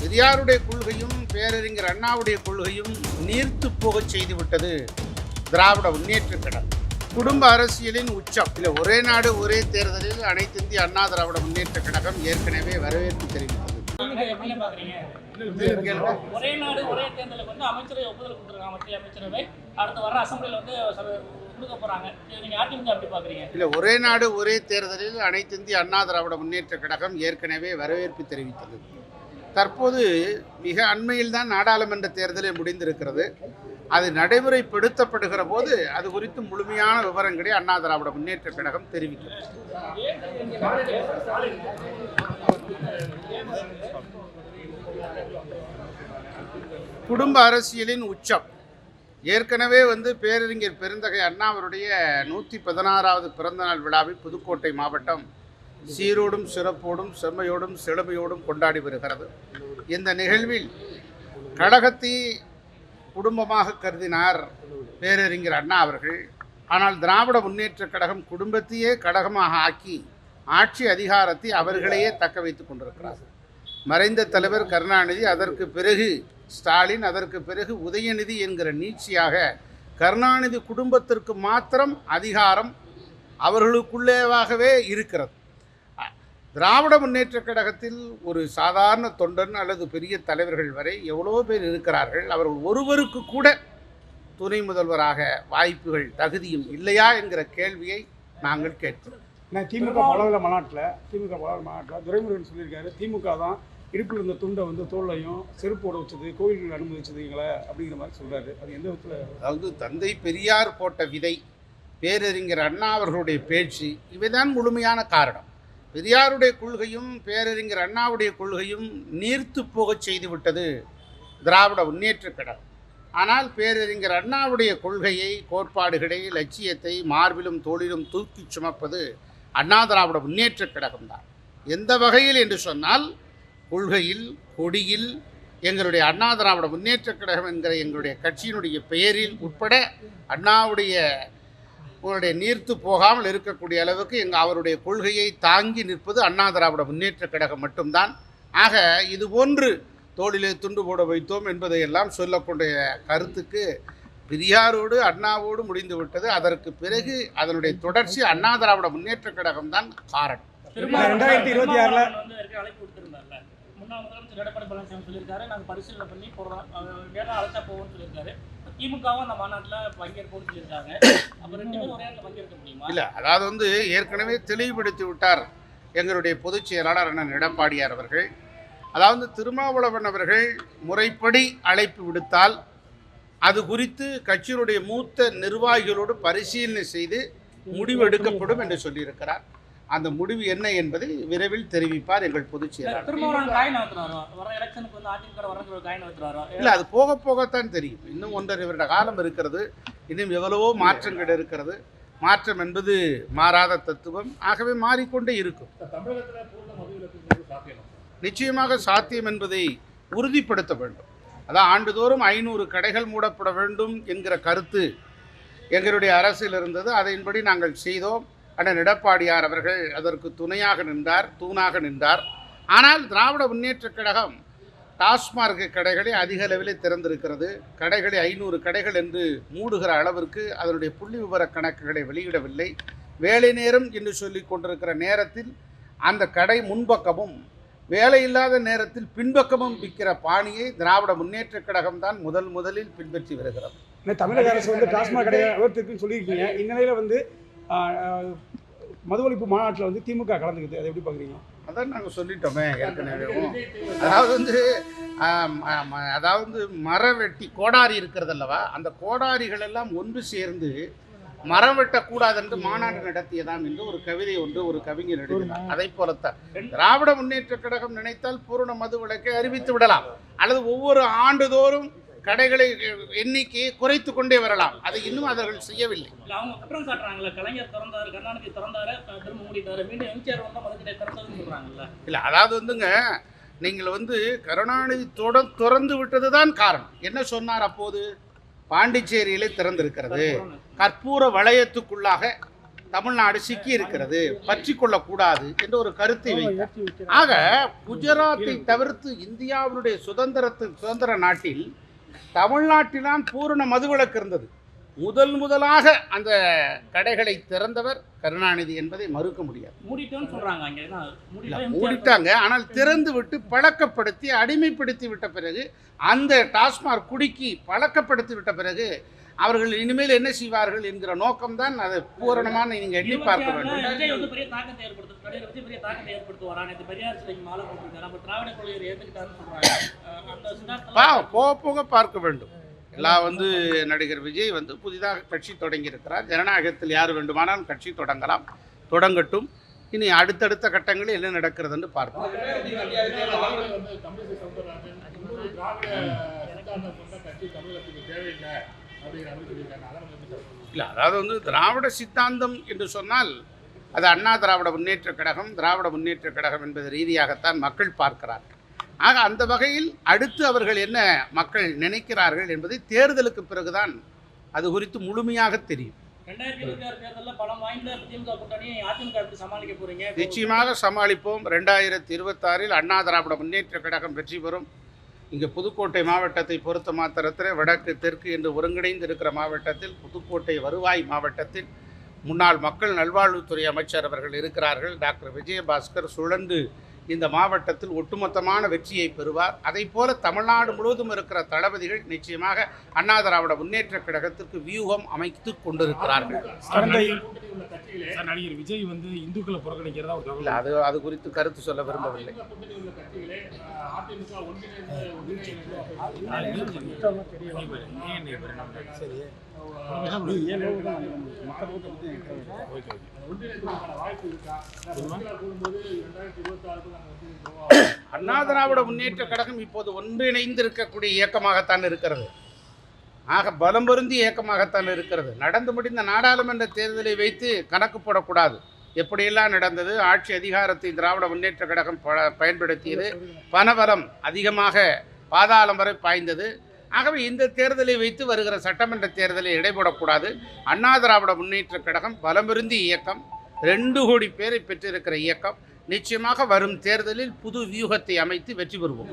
பெரியாருடைய கொள்கையும் பேரறிஞர் அண்ணாவுடைய கொள்கையும் நீர்த்து போகச் செய்துவிட்டது திராவிட முன்னேற்றக் கழகம். குடும்ப அரசியலின் உச்சம். இல்லை, ஒரே நாடு ஒரே தேர்தலில் அனைத்து இந்திய அண்ணா திராவிட முன்னேற்றக் கழகம் ஏற்கனவே வரவேற்பு தெரிவித்தது. ஒரே நாடு ஒரே தேர்தலுக்கு வந்து அமைச்சரை ஒப்புதல் கொடுத்துருக்காங்க. மத்திய அமைச்சரவை அடுத்து வர அசம்பிளியில் வந்து கொடுக்க போறாங்க. நீங்க அதிமுக எப்படி பாக்குறீங்க? இல்லை, ஒரே நாடு ஒரே தேர்தலில் அனைத்து இந்திய அண்ணா திராவிட முன்னேற்றக் கழகம் ஏற்கனவே வரவேற்பு தெரிவித்தது. தற்போது மிக அண்மையில் தான் நாடாளுமன்ற தேர்தலே முடிந்திருக்கிறது. அது நடைமுறைப்படுத்தப்படுகிற போது அது குறித்து முழுமையான விவரங்களை அண்ணா திராவிட முன்னேற்றக் கழகம் தெரிவிக்கிறது. குடும்ப அரசியலின் உச்சம். ஏற்கனவே பேரறிஞர் பெருந்தகை அண்ணா அவருடைய 116வது பிறந்தநாள் விழாவை புதுக்கோட்டை மாவட்டம் சீரோடும் சிறப்போடும் செம்மையோடும் செழுமையோடும் கொண்டாடி வருகிறது. இந்த நிகழ்வில் கழகத்தை குடும்பமாக கருதினார் பேரறிஞர் அண்ணா அவர்கள். ஆனால் திராவிட முன்னேற்றக் கழகம் குடும்பத்தையே கழகமாக ஆக்கி ஆட்சி அதிகாரத்தை அவர்களையே தக்க வைத்துக் கொண்டிருக்கிறார். மறைந்த தலைவர் கருணாநிதி, அதற்கு பிறகு ஸ்டாலின், அதற்கு பிறகு உதயநிதி என்கிற நீட்சியாக கருணாநிதி குடும்பத்திற்கு மாத்திரம் அதிகாரம் அவர்களுக்குள்ளேவாகவே இருக்கிறது. திராவிட முன்னேற்றக் கழகத்தில் ஒரு சாதாரண தொண்டன் அல்லது பெரிய தலைவர்கள் வரை எவ்வளோ பேர் இருக்கிறார்கள். அவர்கள் ஒருவருக்கு கூட துணை முதல்வராக வாய்ப்புகள் தகுதியும் இல்லையா என்கிற கேள்வியை நாங்கள் கேட்கிறோம். திமுக பலவர மாநாட்டில் துரைமுருகன் சொல்லியிருக்காரு, திமுக தான் இடுப்பில் இருந்த துண்டை தோல்லையும் செருப்போட வச்சது, கோயில்கள் அனுமதிச்சதுங்களே அப்படிங்கிற மாதிரி சொல்கிறாரு. அது எந்த விதத்தில்? அதாவது தந்தை பெரியார் போட்ட விதை, பேரறிஞர் அண்ணா அவர்களுடைய பேச்சு, இவைதான் முழுமையான காரணம். பெரியாருடைய கொள்கையும் பேரறிஞர் அண்ணாவுடைய கொள்கையும் நீர்த்து போகச் செய்துவிட்டது திராவிட முன்னேற்றக் கழகம். ஆனால் பேரறிஞர் அண்ணாவுடைய கொள்கையை, கோட்பாடுகளை, லட்சியத்தை மார்பிலும் தோளிலும் தூக்கி சுமப்பது அண்ணா திராவிட முன்னேற்றக் கழகம்தான். எந்த வகையில் என்று சொன்னால், கொள்கையில், கொடியில், எங்களுடைய அண்ணா திராவிட முன்னேற்றக் கழகம் என்கிற எங்களுடைய கட்சியினுடைய பெயரில் உட்பட அண்ணாவுடைய நீர்த்து போகாமல் இருக்கக்கூடிய அளவுக்கு அவருடைய கொள்கையை தாங்கி நிற்பது அண்ணா திராவிட முன்னேற்றக் கழகம் மட்டும்தான். ஆக இது போன்று தோளிலே துண்டு போட வைத்தோம் என்பதையெல்லாம் சொல்லக்கூடிய கருத்துக்கு பெரியாரோடு அண்ணாவோடு முடிந்து விட்டது. அதற்கு பிறகு அதனுடைய தொடர்ச்சி அண்ணா திராவிட முன்னேற்றக் கழகம் தான் காரணம். 2026 அழைப்பு கொடுத்திருந்தார்ல, முன்னாள் முதலமைச்சர் எடப்பாடி பழனிசாமி சொல்லியிருக்காரு, நாங்கள் பரிசீலனை பண்ணி போடுறோம், நேரம் அழைச்சா போவோம்னு சொல்லியிருக்காரு. திமுகவும் அந்த மாநாட்டில் பங்கேற்போம்னு சொல்லியிருக்காங்க. அப்போ 2 பேரும் ஒரே இடத்துல பங்கேற்க முடியுமா? இல்லை, அதாவது ஏற்கனவே தெளிவுபடுத்தி விட்டார் எங்களுடைய பொதுச் செயலாளர் அண்ணன் எடப்பாடியார் அவர்கள். அதாவது திருமாவளவன் அவர்கள் முறைப்படி அழைப்பு விடுத்தால் அது குறித்து கட்சியினுடைய மூத்த நிர்வாகிகளோடு பரிசீலனை செய்து முடிவு எடுக்கப்படும் என்று சொல்லியிருக்கிறார். அந்த முடிவு என்ன என்பதை விரைவில் தெரிவிப்பார் எங்கள் பொதுச் செயலாளர். இல்லை, அது போக போகத்தான் தெரியும். இன்னும் 1.5 வருட காலம் இருக்கிறது. இன்னும் எவ்வளவோ மாற்றங்கள் இருக்கிறது. மாற்றம் என்பது மாறாத தத்துவம். ஆகவே மாறிக்கொண்டே இருக்கும். நிச்சயமாக சாத்தியம் என்பதை உறுதிப்படுத்த வேண்டும். அதான் ஆண்டுதோறும் 500 கடைகள் மூடப்பட வேண்டும் என்கிற கருத்து எங்களுடைய அரசில் இருந்தது. அதன்படி நாங்கள் செய்தோம். அண்ணன் எடப்பாடியார் அவர்கள் அதற்கு துணையாக நின்றார், தூணாக நின்றார். ஆனால் திராவிட முன்னேற்றக் கழகம் டாஸ்மார்க் கடைகளை அதிக அளவில் திறந்திருக்கிறது. கடைகளை 500 கடைகள் என்று மூடுகிற அளவிற்கு அதனுடைய புள்ளி விவர கணக்குகளை வெளியிடவில்லை. வேலை நேரம் என்று சொல்லி கொண்டிருக்கிற நேரத்தில் அந்த கடை முன்பக்கமும், வேலை இல்லாத நேரத்தில் பின்பக்கமும் விற்கிற பாணியை திராவிட முன்னேற்றக் கழகம் தான் முதலில் பின்பற்றி வருகிறது. தமிழக அரசு டாஸ்மாக் கடையை விவரத்திற்குன்னு சொல்லியிருக்கீங்க. இந்நிலையில் மது ஒழிப்பு மாநாட்டில் திமுக கலந்துக்குது. அதை எப்படி பார்க்குறீங்க? அதான் நாங்கள் சொல்லிட்டோமே ஏற்கனவே. அதாவது மரம் வெட்டி கோடாரி இருக்கிறது அல்லவா, அந்த கோடாரிகள் எல்லாம் ஒன்று சேர்ந்து மரம் வெட்டக்கூடாது என்று மாநாடு நடத்தியதாம் என்று ஒரு கவிதை ஒரு கவிஞர் எழுதினார். அதை போலத்தான் திராவிட முன்னேற்றக் கழகம் நினைத்தால் பூரண மது விலக்கை அறிவித்து விடலாம், அல்லது ஒவ்வொரு ஆண்டுதோறும் கடைகளை எண்ணிக்கையை குறைத்து கொண்டே வரலாம். அதை இன்னும் அவர்கள் செய்யவில்லை. அவங்க குற்றம் சாட்டுறாங்கல்ல, கலைஞர் திறந்தாரு, கருணாநிதி திறந்தாரு, திரும்ப மூடிட்டாரு, மீண்டும் எம்ஜிஆர் வந்தால் மதுக்கடை திறந்ததுன்னு சொல்றாங்கல்ல. இல்லை, அதாவது நீங்கள் கருணாநிதி திறந்து விட்டது தான் காரணம். என்ன சொன்னார் அப்போது? பாண்டிச்சேரியிலே திறந்திருக்கிறது, கற்பூர வளையத்துக்குள்ளாக தமிழ்நாடு சிக்கி இருக்கிறது, பற்றி கொள்ளக்கூடாது என்ற ஒரு கருத்தை வைத்தார். ஆக குஜராத்தை தவிர்த்து இந்தியாவினுடைய சுதந்திர நாட்டில் தமிழ்நாட்டில்தான் பூரண மதுவிலக்கு இருந்தது. முதலாக அந்த கடைகளை திறந்தவர் கருணாநிதி என்பதை மறுக்க முடியாது. மூடிட்டோன்னு சொல்றாங்க அங்க. மூடிட்டாங்க, ஆனால் திறந்து விட்டு பழக்கப்படுத்தி அடிமைப்படுத்தி விட்ட பிறகு, அந்த டாஸ்மாக் குடிக்கி பழக்கப்படுத்தி விட்ட பிறகு அவர்கள் இனிமேல் என்ன செய்வார்கள் என்கிற நோக்கம்தான் அதை பூரணமான நீங்கள் எண்ணி பார்க்க வேண்டும். விஜய் வந்து பெரிய தாக்கத்தை ஏற்படுத்துவாரான். இந்த பெரியார் சிலைக்கு மாலை போட்டிருக்காரு. அப்ப திராவிட கொள்கையை ஏற்றுக்கிட்டாருன்னு சொல்றாங்க. அந்த சித்தாந்தம் போக பார்க்க வேண்டும். எல்லாம் நடிகர் விஜய் புதிதாக கட்சி தொடங்கியிருக்கிறார். ஜனநாயகத்தில் யார் வேண்டுமானாலும் கட்சி தொடங்கலாம், தொடங்கட்டும். இனி அடுத்தடுத்த கட்டங்களில் என்ன நடக்கிறது என்று பார்ப்போம். இல்லை, அதாவது திராவிட சித்தாந்தம் என்று சொன்னால் அது அண்ணா திராவிட முன்னேற்ற கழகம், திராவிட முன்னேற்ற கழகம் என்பது ரீதியாகத்தான் மக்கள் பார்க்கிறார்கள். ஆக அந்த வகையில் அடுத்து அவர்கள் என்ன மக்கள் நினைக்கிறார்கள் என்பதை தேர்தலுக்கு பிறகுதான் அது குறித்து முழுமையாக தெரியும். 2026 தேர்தலில் பலம் வாய்ந்த திமுக கூட்டணி அதிமுக எப்படி சமாளிக்க போறீங்க? நிச்சயமாக சமாளிப்போம். 2026 அண்ணா திராவிட முன்னேற்ற கழகம் வெற்றி பெறும். இங்கே புதுக்கோட்டை மாவட்டத்தை பொறுத்த மாத்திரத்தில் வடக்கு தெற்கு என்று ஒருங்கிணைந்து இருக்கிற மாவட்டத்தில், புதுக்கோட்டை வருவாய் மாவட்டத்தில் முன்னாள் மக்கள் நல்வாழ்வுத்துறை அமைச்சர் அவர்கள் இருக்கிறார்கள். டாக்டர் விஜயபாஸ்கர் சுழன்று இந்த மாவட்டத்தில் ஒட்டுமொத்தமான வெற்றியை பெறுவார். அதை போல தமிழ்நாடு முழுவதும் இருக்கிற தளபதிகள் நிச்சயமாக அண்ணா திராவிட முன்னேற்ற கழகத்திற்கு வியூகம் அமைத்து கொண்டிருக்கிறார்கள். நடிகர் விஜய் இந்துக்களை புறக்கணிக்கிறதா இல்லை, அது குறித்து கருத்து சொல்ல விரும்பவில்லை. அண்ணா திராவிட முன்னேற்ற கழகம் இப்போது ஒன்றிணைந்து இருக்கக்கூடிய இயக்கமாகத்தான் இருக்கிறது. ஆக பலம் பொருந்திய இயக்கமாகத்தான் இருக்கிறது. நடந்து முடிந்த நாடாளுமன்ற தேர்தலை வைத்து கணக்கு போடக்கூடாது. எப்படியெல்லாம் நடந்தது, ஆட்சி அதிகாரத்தை திராவிட முன்னேற்ற கழகம் பயன்படுத்தியது, பணபலம் அதிகமாக பாதாளம் வரை பாய்ந்தது. ஆகவே இந்த தேர்தலை வைத்து வருகிற சட்டமன்ற தேர்தலை இடைபோடக்கூடாது. அண்ணா திராவிட முன்னேற்ற கழகம் பலமிருந்திய இயக்கம், 2 கோடி பேரை பெற்றிருக்கிற இயக்கம். நிச்சயமாக வரும் தேர்தலில் புது வியூகத்தை அமைத்து வெற்றி பெறுவோம்.